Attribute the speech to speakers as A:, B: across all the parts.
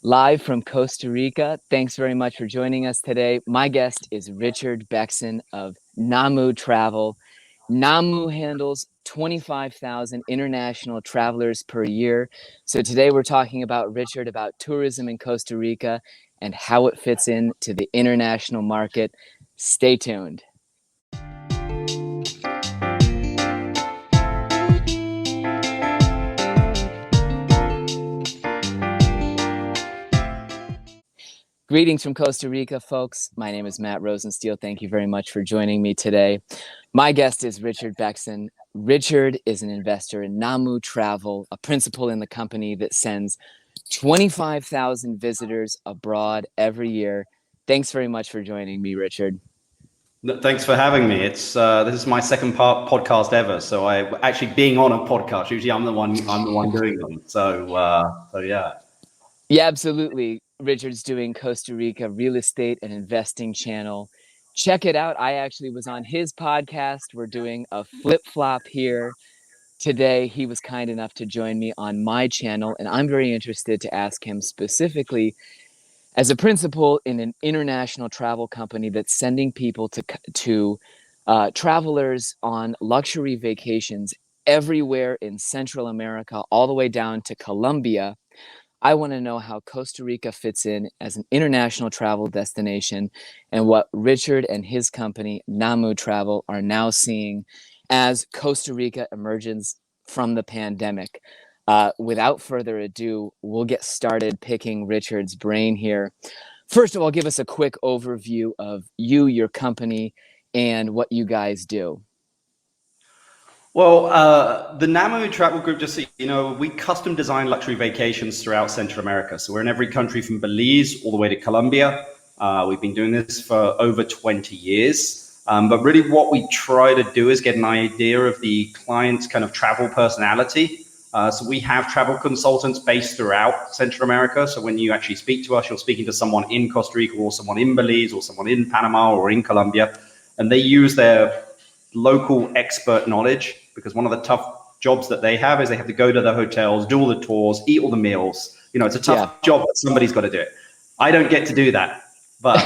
A: Live from Costa Rica. Thanks very much for joining us today. My guest is Richard Bexon of Namu Travel. Namu handles 25,000 international travelers per year. So today we're talking about Richard, about tourism in Costa Rica and how it fits into the international market. Stay tuned. Greetings from Costa Rica, folks. My name is Matt Rosensteel. Thank you very much for joining me today. My guest is Richard Bexon. Richard is an investor in Namu Travel, a principal in the company that sends 25,000 visitors abroad every year. Thanks very much for joining me, Richard.
B: Thanks for having me. It's this is my second podcast ever. So I actually being on a podcast. Usually I'm the one doing them. So yeah.
A: Yeah, absolutely. Richard's doing Costa Rica real estate and investing channel. Check it out. I actually was on his podcast. We're doing a flip flop here today. He was kind enough to join me on my channel, and I'm very interested to ask him specifically, as a principal in an international travel company that's sending people to travelers on luxury vacations everywhere in Central America, all the way down to Colombia. I want to know how Costa Rica fits in as an international travel destination and what Richard and his company, Namu Travel, are now seeing as Costa Rica emerges from the pandemic. Without further ado, we'll get started picking Richard's brain here. First of all, give us a quick overview of you, your company, and what you guys do.
B: Well, the Namu Travel Group, just so you know, we custom design luxury vacations throughout Central America. So we're in every country from Belize all the way to Colombia. We've been doing this for over 20 years. But really what we try to do is get an idea of the client's kind of travel personality. So we have travel consultants based throughout Central America. So when you actually speak to us, you're speaking to someone in Costa Rica or someone in Belize or someone in Panama or in Colombia. And they use their local expert knowledge, because one of the tough jobs that they have is they have to go to the hotels, do all the tours, eat all the meals. You know, it's a tough job, but somebody's got to do it. I don't get to do that, but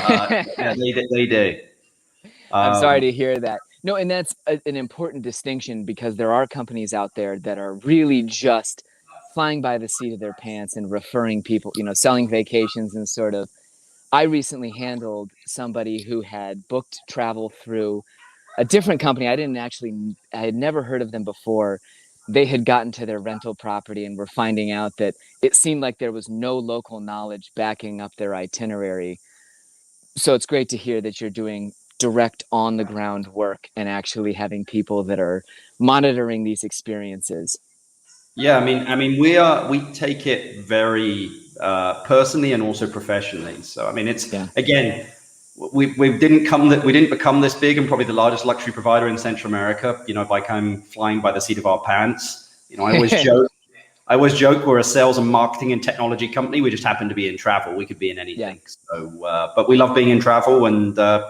B: yeah, they do.
A: I'm sorry to hear that. No, and that's an important distinction, because there are companies out there that are really just flying by the seat of their pants and referring people, selling vacations and sort of. I recently handled somebody who had booked travel through a different company. I had never heard of them before. They had gotten to their rental property and were finding out that it seemed like there was no local knowledge backing up their itinerary. So it's great to hear that you're doing direct on the ground work and actually having people that are monitoring these experiences.
B: Yeah, I mean, we take it very personally and also professionally. So I mean, it's again, we didn't become this big and probably the largest luxury provider in Central America, by kind of flying by the seat of our pants. I always joke we're a sales and marketing and technology company. We just happen to be in travel. We could be in anything. So, but we love being in travel, and I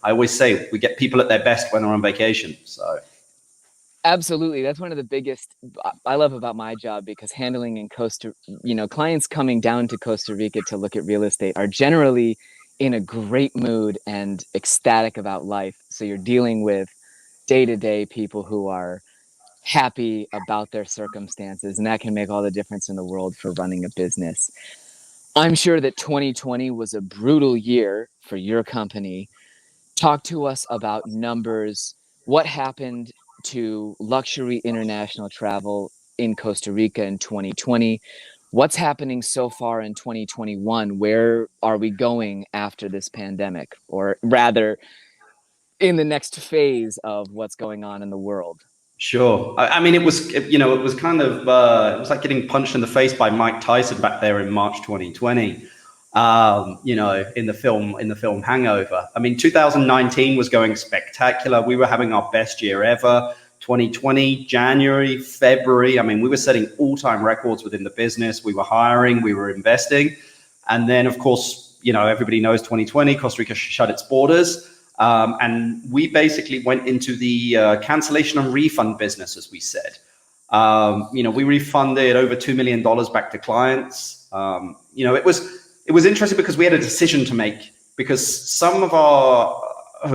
B: always say we get people at their best when they're on vacation. So.
A: Absolutely. That's one of the biggest I love about my job, because handling in clients coming down to Costa Rica to look at real estate are generally in a great mood and ecstatic about life. So you're dealing with day-to-day people who are happy about their circumstances, and that can make all the difference in the world for running a business. I'm sure that 2020 was a brutal year for your company. Talk to us about numbers. What happened to luxury international travel in Costa Rica in 2020? What's happening so far in 2021? Where are we going after this pandemic, or rather in the next phase of what's going on in the world?
B: Sure. I mean, it was kind of, it was like getting punched in the face by Mike Tyson back there in March 2020. In the film Hangover. I mean, 2019 was going spectacular. We were having our best year ever. 2020, January, February. I mean, we were setting all-time records within the business. We were hiring, we were investing. And then, of course, everybody knows 2020, Costa Rica shut its borders. And we basically went into the cancellation and refund business, as we said. We refunded over $2 million back to clients. it was interesting because we had a decision to make, because some of our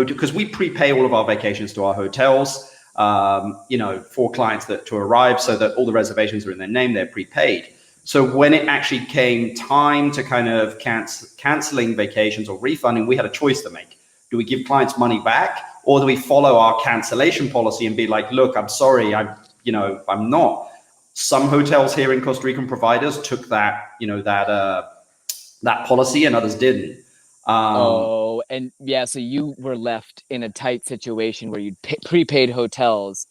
B: because we prepay all of our vacations to our hotels, for clients that to arrive, so that all the reservations are in their name, they're prepaid. So when it actually came time to kind of canceling vacations or refunding, we had a choice to make. Do we give clients money back, or do we follow our cancellation policy and be like, look, I'm sorry, I'm not. Some hotels here in Costa Rican providers took that policy, and others didn't.
A: And yeah, so you were left in a tight situation where you'd prepaid hotels.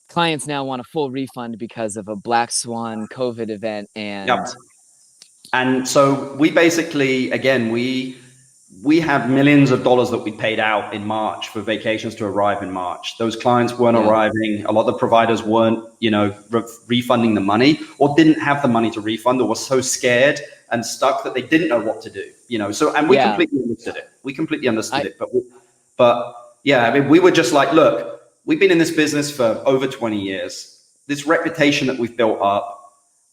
A: Clients now want a full refund because of a black swan COVID event,
B: Yep.
A: and
B: And so we basically, again, we have millions of dollars that we paid out in March for vacations to arrive in March. Those clients weren't arriving. A lot of the providers weren't, refunding the money, or didn't have the money to refund, or were so scared and stuck that they didn't know what to do. And we completely understood it. We completely understood it. But yeah, I mean, we were just like, look, we've been in this business for over 20 years. This reputation that we've built up,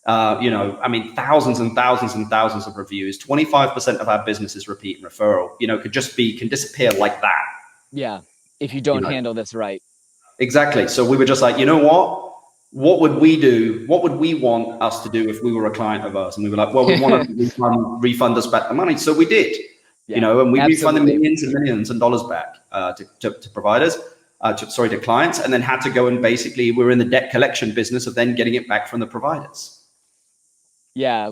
B: thousands and thousands and thousands of reviews. 25% of our business is repeat and referral. Can disappear like that.
A: Yeah, if you don't handle this right.
B: Exactly. So we were just like, you know what? What would we do? What would we want us to do if we were a client of ours? And we were like, well, we want to refund us back the money. So we did. And we refunded millions and millions of dollars back to providers. To clients, and then had to go and basically we're in the debt collection business of then getting it back from the providers.
A: Yeah,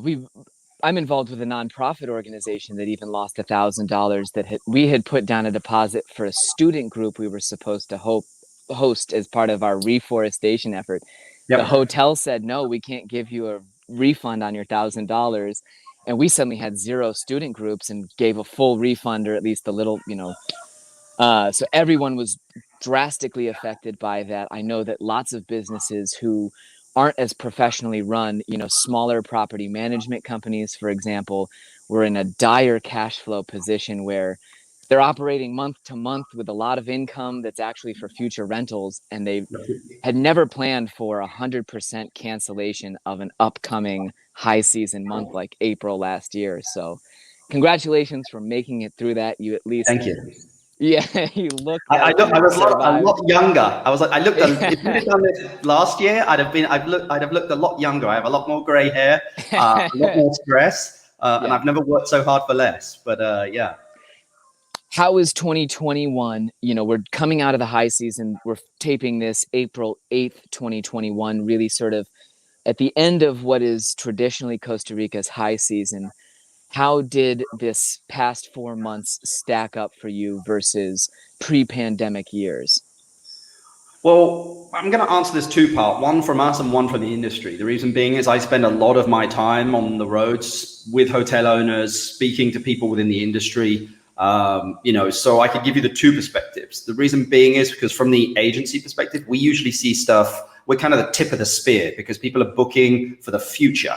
A: I'm involved with a nonprofit organization that even lost $1,000 that we had put down a deposit for a student group we were supposed to host as part of our reforestation effort. Yep. The hotel said, no, we can't give you a refund on your $1,000. And we suddenly had 0 student groups and gave a full refund, or at least a little, so everyone was drastically affected by that. I know that lots of businesses who aren't as professionally run, smaller property management companies, for example, were in a dire cash flow position where they're operating month to month with a lot of income that's actually for future rentals, and they had never planned for 100% cancellation of an upcoming high season month like April last year. So congratulations for making it through that. You at least...
B: Thank you.
A: Yeah, you look.
B: I was a lot younger. I was like, if we'd have done this last year, I'd have looked a lot younger. I have a lot more gray hair, a lot more stress, and I've never worked so hard for less. But yeah.
A: How is 2021? We're coming out of the high season. We're taping this April 8th, 2021, really sort of at the end of what is traditionally Costa Rica's high season. How did this past 4 months stack up for you versus pre-pandemic years?
B: Well, I'm going to answer this 2-part, one from us and one from the industry. The reason being is I spend a lot of my time on the roads with hotel owners, speaking to people within the industry, so I could give you the 2 perspectives. The reason being is because from the agency perspective, we usually see stuff, we're kind of the tip of the spear because people are booking for the future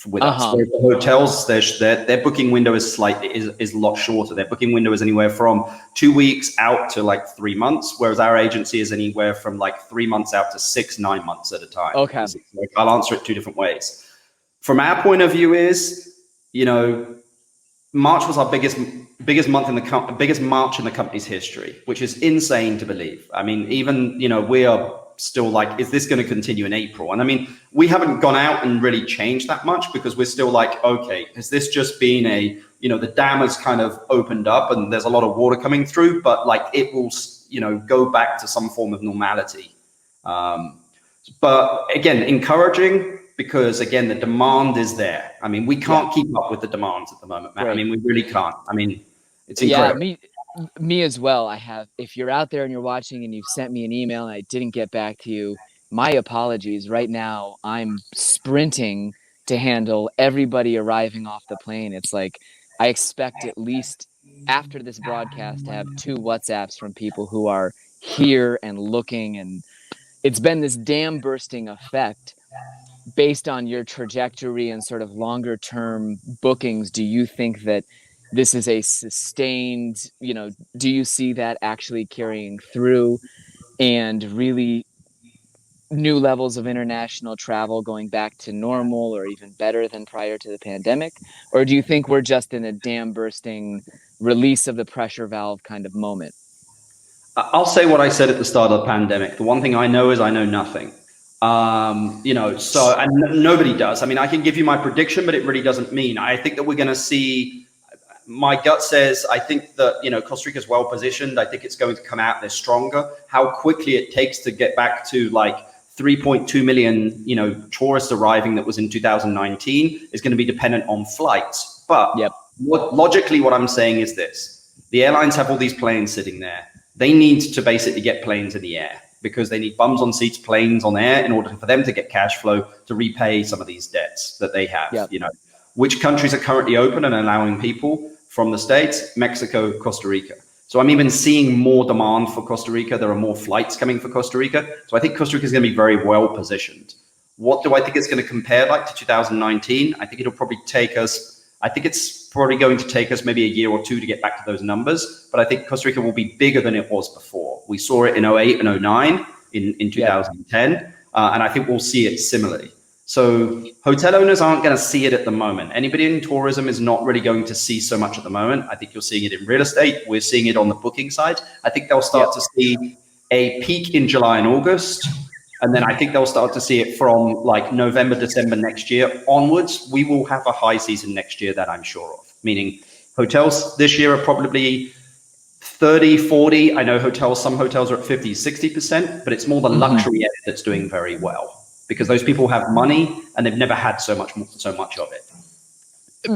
B: with us. Whereas the hotels, their booking window is a lot shorter. Their booking window is anywhere from 2 weeks out to like 3 months, whereas our agency is anywhere from like 3 months out to 9 months at a time.
A: Okay.
B: I'll answer it 2 different ways. From our point of view is, March was our biggest month biggest March in the company's history, which is insane to believe. I mean, even, we are still like, is this going to continue in April? And I mean, we haven't gone out and really changed that much because we're still like, okay, has this just been the dam has kind of opened up and there's a lot of water coming through, but like it will, go back to some form of normality. But again, encouraging because again, the demand is there. I mean, we can't keep up with the demands at the moment, Matt. Right. I mean, we really can't. I mean, it's incredible.
A: Yeah, me as well. If you're out there and you're watching and you've sent me an email and I didn't get back to you, my apologies. Right now, I'm sprinting to handle everybody arriving off the plane. It's like I expect at least after this broadcast to have 2 WhatsApps from people who are here and looking, and it's been this dam bursting effect. Based on your trajectory and sort of longer term bookings, do you think that this is a sustained, do you see that actually carrying through and really new levels of international travel going back to normal or even better than prior to the pandemic? Or do you think we're just in a dam bursting release of the pressure valve kind of moment?
B: I'll say what I said at the start of the pandemic. The one thing I know is I know nothing. And nobody does. I mean, I can give you my prediction, but it really doesn't mean. I think that we're going to see. My gut says I think that Costa Rica is well positioned. I think it's going to come out there stronger. How quickly it takes to get back to like 3.2 million tourists arriving that was in 2019 is going to be dependent on flights. But
A: Yep.
B: logically, what I'm saying is this: the airlines have all these planes sitting there. They need to basically get planes in the air because they need bums on seats, planes on air in order for them to get cash flow to repay some of these debts that they have.
A: Yep.
B: Which countries are currently open and allowing people from the States? Mexico, Costa Rica. So I'm even seeing more demand for Costa Rica. There are more flights coming for Costa Rica. So I think Costa Rica is going to be very well positioned. What do I think it's going to compare like to 2019? I think it's probably going to take us maybe a year or two to get back to those numbers. But I think Costa Rica will be bigger than it was before. We saw it in 08 and 09 in 2010. Yep. And I think we'll see it similarly. So hotel owners aren't going to see it at the moment. Anybody in tourism is not really going to see so much at the moment. I think you're seeing it in real estate. We're seeing it on the booking side. I think they'll start to see a peak in July and August. And then I think they'll start to see it from like November, December next year onwards. We will have a high season next year that I'm sure of, meaning hotels this year are probably 30, 40. I know some hotels are at 50, 60%, but it's more the luxury end that's doing very well because those people have money and they've never had so much of it.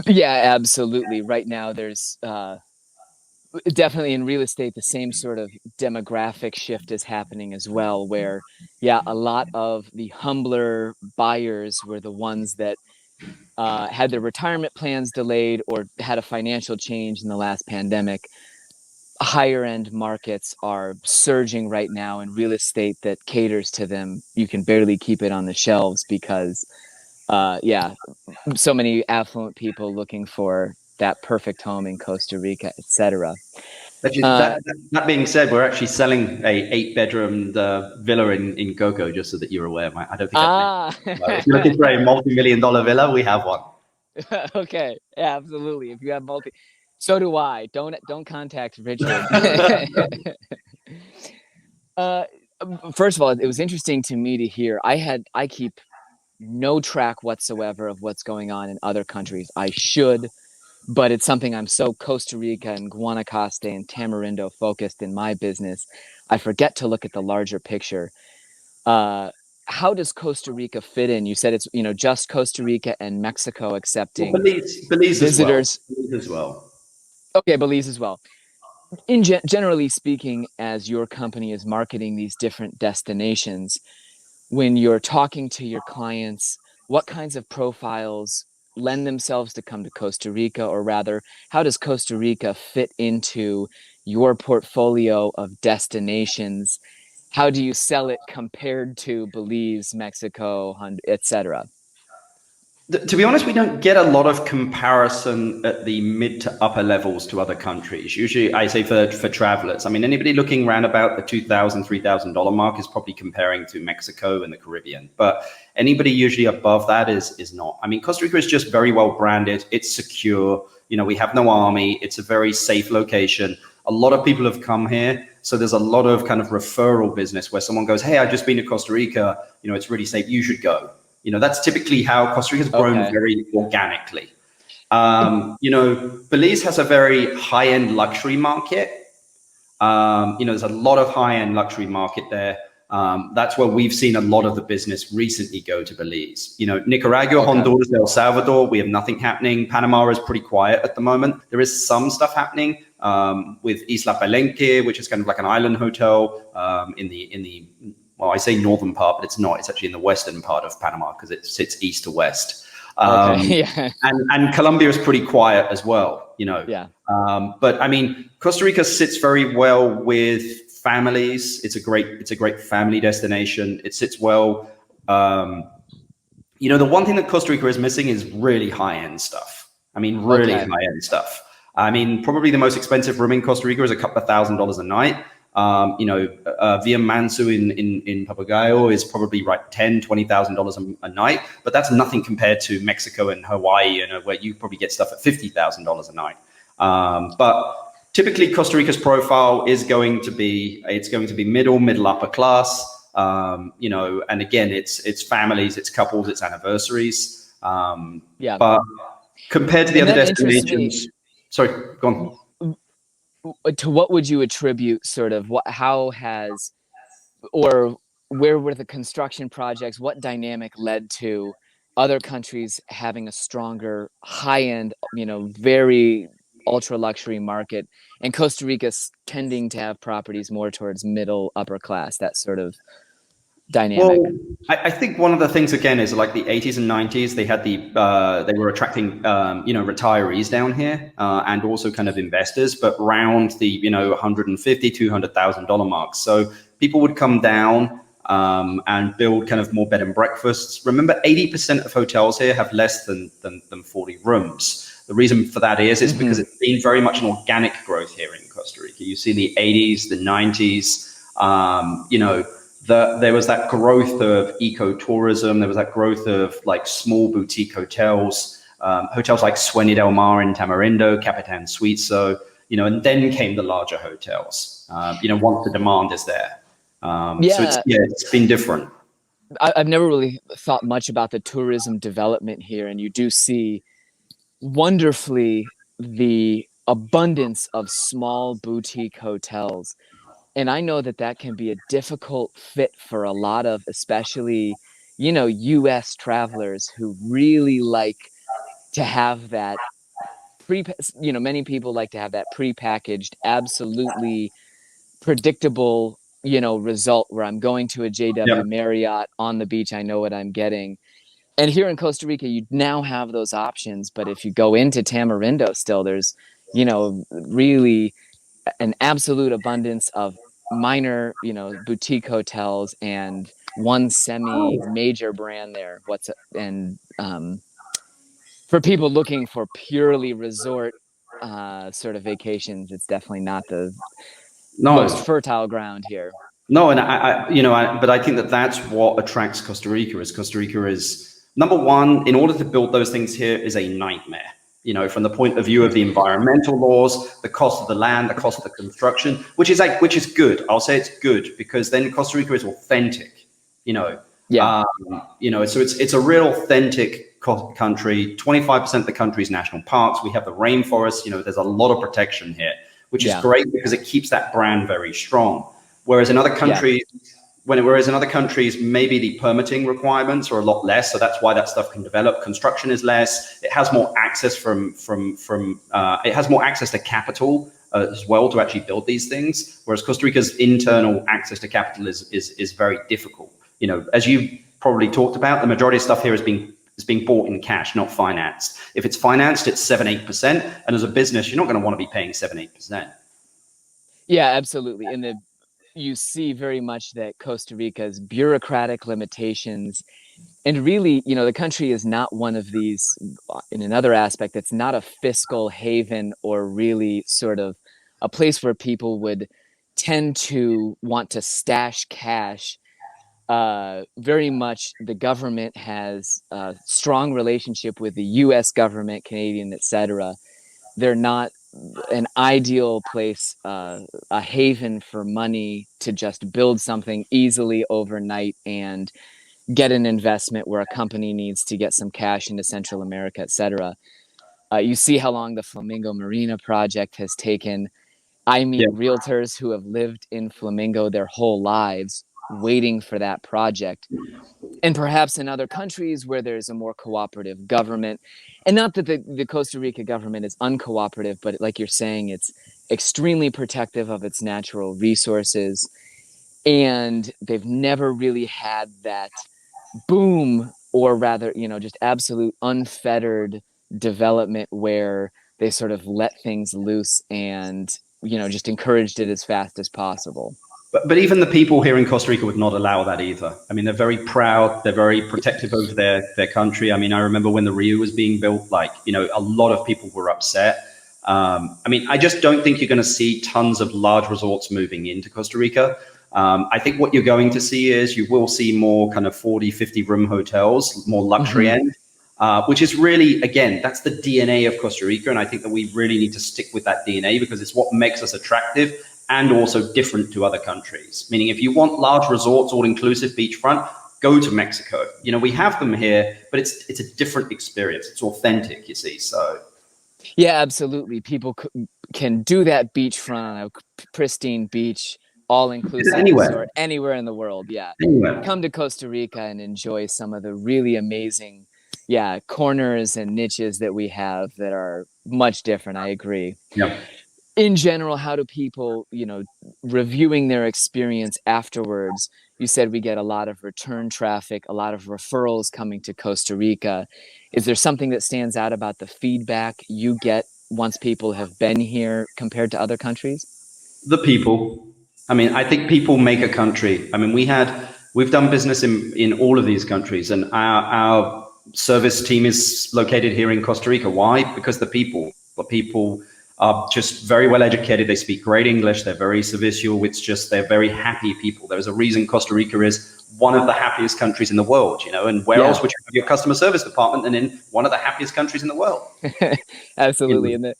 A: Yeah, absolutely. Right now, there's definitely in real estate, the same sort of demographic shift is happening as well, where, a lot of the humbler buyers were the ones that had their retirement plans delayed or had a financial change in the last pandemic. Higher end markets are surging right now in real estate that caters to them. You can barely keep it on the shelves because, so many affluent people looking for that perfect home in Costa Rica, etc.
B: That being said, we're actually selling a 8-bedroom villa in Coco, just so that you're aware. I don't think if you're looking for a multi-million-dollar villa, we have one.
A: Okay, yeah, absolutely. If you have so do I. Don't contact Richard. First of all, it was interesting to me to hear. I keep no track whatsoever of what's going on in other countries. I should, but it's something I'm so Costa Rica and Guanacaste and Tamarindo focused in my business. I forget to look at the larger picture. How does Costa Rica fit in? You said it's just Costa Rica and Mexico accepting
B: Belize
A: visitors.
B: Belize as well.
A: Okay, Belize as well. Generally speaking, as your company is marketing these different destinations, when you're talking to your clients, what kinds of profiles lend themselves to come to Costa Rica, or rather, how does Costa Rica fit into your portfolio of destinations? How do you sell it compared to Belize, Mexico, etc.?
B: To be honest, we don't get a lot of comparison at the mid to upper levels to other countries. Usually, I say for travelers. I mean, anybody looking around about the $2,000, $3,000 mark is probably comparing to Mexico and the Caribbean. But anybody usually above that is not. I mean, Costa Rica is just very well branded. It's secure. We have no army. It's a very safe location. A lot of people have come here. So there's a lot of kind of referral business where someone goes, hey, I've just been to Costa Rica. It's really safe. You should go. That's typically how Costa Rica has grown very organically. Belize has a very high-end luxury market. There's a lot of high-end luxury market there. That's where we've seen a lot of the business recently go to Belize. Nicaragua, Honduras, El Salvador, we have nothing happening. Panama is pretty quiet at the moment. There is some stuff happening with Isla Palenque, which is kind of like an island hotel well, I say northern part, but it's not. It's actually in the western part of Panama because it sits east to west. And Colombia is pretty quiet as well, But I mean, Costa Rica sits very well with families. It's a great family destination. It sits well. The one thing that Costa Rica is missing is really high-end stuff. I mean, really high-end stuff. I mean, probably the most expensive room in Costa Rica is a couple of $1,000s a night. Via Mansu in Papagayo is probably like $10,000-$20,000 a night, but that's nothing compared to Mexico and Hawaii, where you probably get stuff at $50,000 a night. But typically, Costa Rica's profile is going to be middle upper class. And again, it's families, it's couples, it's anniversaries.
A: Yeah.
B: But compared to the
A: And
B: other
A: that interests
B: destinations, sorry, go on.
A: To what would you attribute sort of how has, or where were the construction projects, what dynamic led to other countries having a stronger high end, very ultra luxury market, and Costa Rica tending to have properties more towards middle upper class, that sort of dynamic?
B: Well, I think one of the things again is like the 80s and 90s. They had they were attracting retirees down here and also kind of investors, but around the $150,000-$200,000 mark. So people would come down and build kind of more bed and breakfasts. Remember, 80% of hotels here have less than 40 rooms. The reason for that is because it's been very much an organic growth here in Costa Rica. You see the 80s, the 90s, there was that growth of ecotourism. There was that growth of like small boutique hotels, hotels like Sueño del Mar in Tamarindo, Capitan Suizo, and then came the larger hotels, once the demand is there. So it's been different.
A: I've never really thought much about the tourism development here, and you do see wonderfully the abundance of small boutique hotels. And I know that can be a difficult fit for a lot of, especially, US travelers who really like to have that many people like to have that prepackaged, absolutely predictable, result where I'm going to a JW
B: Yeah.
A: Marriott on the beach. I know what I'm getting. And here in Costa Rica, you now have those options. But if you go into Tamarindo still, there's, really an absolute abundance of minor, boutique hotels and one semi-major brand there. For people looking for purely resort sort of vacations, it's definitely not the most
B: No,
A: fertile ground here.
B: no, and but I think that's what attracts Costa Rica. Is Costa Rica is number one, in order to build those things here is a nightmare. From the point of view of the environmental laws, the cost of the land, the cost of the construction, which is good. I'll say it's good because then Costa Rica is authentic.
A: Yeah.
B: So it's a real authentic country. 25% of the country's national parks. We have the rainforest. There's a lot of protection here, which is great because it keeps that brand very strong. Whereas in other countries, maybe the permitting requirements are a lot less, so that's why that stuff can develop. Construction is less. It has more access it has more access to capital as well to actually build these things. Whereas Costa Rica's internal access to capital is very difficult. As you probably talked about, the majority of stuff here is being bought in cash, not financed. If it's financed, it's 7-8%, and as a business, you're not going to want to be paying 7-8%.
A: Yeah, absolutely. You see very much that Costa Rica's bureaucratic limitations, and really, the country is not one of these, in another aspect, it's not a fiscal haven or really sort of a place where people would tend to want to stash cash. Very much the government has a strong relationship with the US government, Canadian, etc. They're not an ideal place, a haven for money to just build something easily overnight and get an investment where a company needs to get some cash into Central America, etc. You see how long the Flamingo Marina project has taken. I meet realtors who have lived in Flamingo their whole lives waiting for that project. And perhaps in other countries where there's a more cooperative government, and not that the Costa Rica government is uncooperative, but like you're saying, it's extremely protective of its natural resources. And they've never really had that boom, or rather, just absolute unfettered development where they sort of let things loose and, just encouraged it as fast as possible.
B: But even the people here in Costa Rica would not allow that either. I mean, they're very proud. They're very protective of their country. I mean, I remember when the Rio was being built, a lot of people were upset. I mean, I just don't think you're going to see tons of large resorts moving into Costa Rica. I think what you're going to see is you will see more kind of 40, 50 room hotels, more luxury end, which is really, again, that's the DNA of Costa Rica. And I think that we really need to stick with that DNA because it's what makes us attractive and also different to other countries. Meaning if you want large resorts, all-inclusive beachfront, go to Mexico. You know, we have them here, but it's a different experience. It's authentic, you see, so.
A: Yeah, absolutely. People can do that beachfront on a pristine beach, all-inclusive resort
B: Anywhere,
A: anywhere in the world. Yeah.
B: anywhere.
A: Come to Costa Rica and enjoy some of the really amazing, yeah, corners and niches that we have that are much different. I agree.
B: Yeah.
A: In general, how do people, reviewing their experience afterwards? You said we get a lot of return traffic, a lot of referrals coming to Costa Rica. Is there something that stands out about the feedback you get once people have been here compared to other countries?
B: The people. I mean, I think people make a country. I mean, we've done business in all of these countries, and our service team is located here in Costa Rica. Why? Because the people are just very well educated. They speak great English. They're very servicial. It's just they're very happy people. There's a reason Costa Rica is one of the happiest countries in the world, you know, and where else would you have your customer service department than in one of the happiest countries in the world?
A: Absolutely.
B: You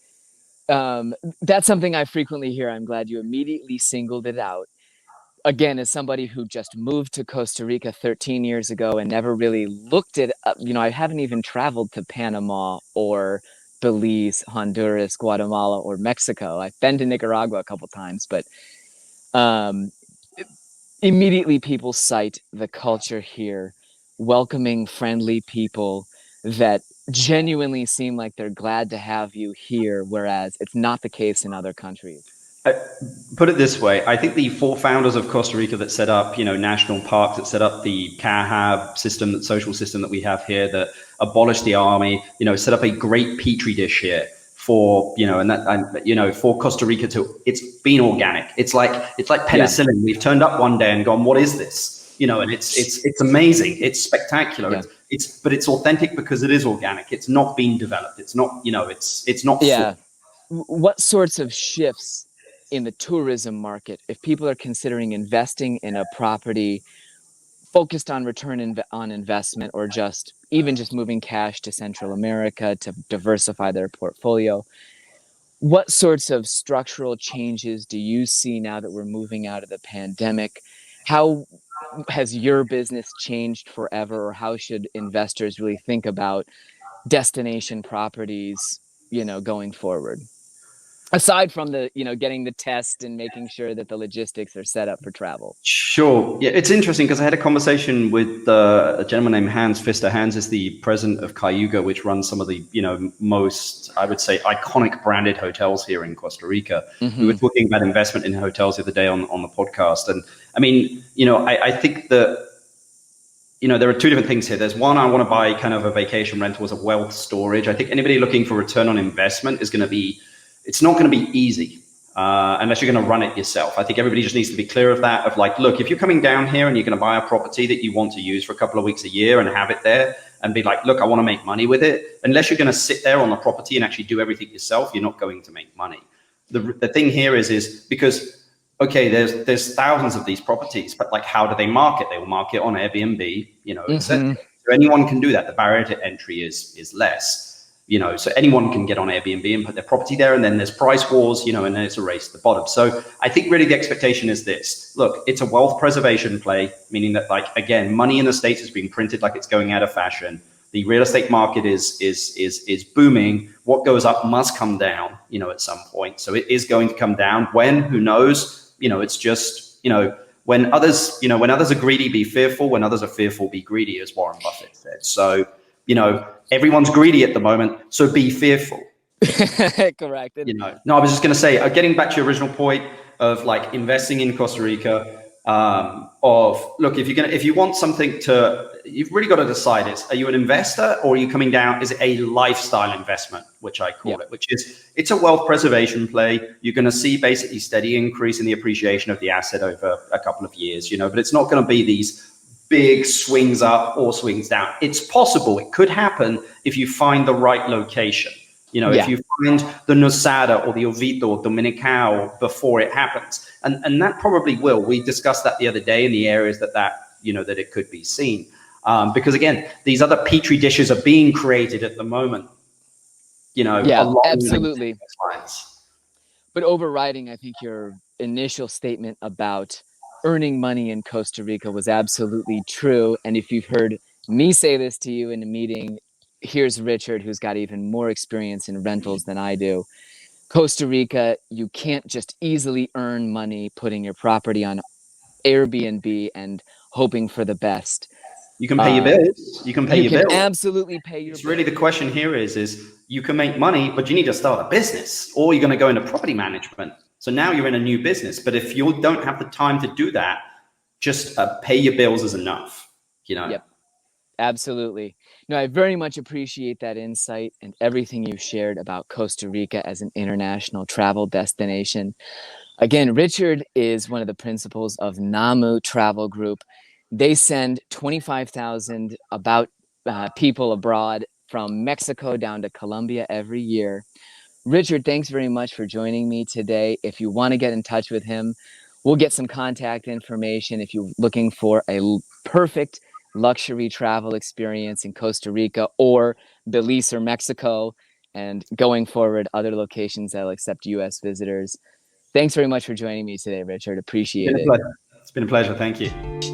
A: And that's something I frequently hear. I'm glad you immediately singled it out. Again, as somebody who just moved to Costa Rica 13 years ago and never really looked at, I haven't even traveled to Panama or Belize, Honduras, Guatemala, or Mexico. I've been to Nicaragua a couple times, but um, immediately people cite the culture here, welcoming, friendly people that genuinely seem like they're glad to have you here, whereas it's not the case in other countries.
B: Put it this way, I think the four founders of Costa Rica that set up, national parks, that set up the CAHAB system, that social system that we have here, that abolished the army, set up a great petri dish here for, for Costa Rica it's been organic. It's like penicillin. Yeah. We've turned up one day and gone, what is this? And it's amazing. It's spectacular. Yeah. But it's authentic because it is organic. It's not been developed. It's not, it's not.
A: Yeah. What sorts of shifts in the tourism market, if people are considering investing in a property focused on return on investment, or even just moving cash to Central America to diversify their portfolio, what sorts of structural changes do you see now that we're moving out of the pandemic? How has your business changed forever, or how should investors really think about destination properties, going forward? Aside from the, getting the test and making sure that the logistics are set up for travel.
B: Sure. Yeah, it's interesting because I had a conversation with a gentleman named Hans Pfister. Hans is the president of Cayuga, which runs some of the, most, I would say, iconic branded hotels here in Costa Rica. Mm-hmm. We were talking about investment in hotels the other day on the podcast. And I mean, I think that, there are two different things here. There's one, I want to buy kind of a vacation rental as a wealth storage. I think anybody looking for return on investment it's not going to be easy unless you're going to run it yourself. I think everybody just needs to be clear of that, of like, look, if you're coming down here and you're going to buy a property that you want to use for a couple of weeks a year and have it there and be like, look, I want to make money with it. Unless you're going to sit there on the property and actually do everything yourself, you're not going to make money. The thing here is because, okay, there's thousands of these properties, but like, how do they market? They will market on Airbnb, etc. So anyone can do that. The barrier to entry is less. So anyone can get on Airbnb and put their property there, and then there's price wars, and then it's a race to the bottom. So I think really the expectation is this. Look, it's a wealth preservation play, meaning that, like, again, money in the States is being printed like it's going out of fashion. The real estate market is booming. What goes up must come down, at some point. So it is going to come down. When? Who knows? It's just, when others are greedy, be fearful. When others are fearful, be greedy, as Warren Buffett said. So, everyone's greedy at the moment, so be fearful.
A: Correct.
B: No, I was just going to say, getting back to your original point of like investing in Costa Rica, look, if you want something you've really got to decide are you an investor or are you coming down? Is it a lifestyle investment, which I call it, which is, it's a wealth preservation play. You're going to see basically steady increase in the appreciation of the asset over a couple of years, but it's not going to be these big swings up or swings down. It's possible. It could happen if you find the right location. You know, if
A: Yeah.
B: you find the Nosada or the Oviedo or Dominicao before it happens, and that probably will. We discussed that the other day in the areas that it could be seen. Because again, these other petri dishes are being created at the moment,
A: Yeah,
B: along
A: absolutely.
B: those lines.
A: But overriding, I think your initial statement about earning money in Costa Rica was absolutely true. And if you've heard me say this to you in a meeting, here's Richard, who's got even more experience in rentals than I do. Costa Rica, you can't just easily earn money putting your property on Airbnb and hoping for the best.
B: You can pay your
A: Uh,
B: bills. You can pay
A: you
B: your
A: can
B: bills.
A: absolutely pay your
B: It's really the
A: bills.
B: question here is you can make money, but you need to start a business, or you're going to go into property management. So now you're in a new business. But if you don't have the time to do that, just pay your bills is enough.
A: Yep. Absolutely. No, I very much appreciate that insight and everything you shared about Costa Rica as an international travel destination. Again, Richard is one of the principals of Namu Travel Group. They send 25,000 about people abroad from Mexico down to Colombia every year. Richard, thanks very much for joining me today. If you want to get in touch with him, we'll get some contact information if you're looking for a perfect luxury travel experience in Costa Rica or Belize or Mexico, and going forward, other locations that'll accept U.S. visitors. Thanks very much for joining me today, Richard.
B: It's been
A: Appreciate
B: a
A: it.
B: pleasure. It's been a pleasure. Thank you.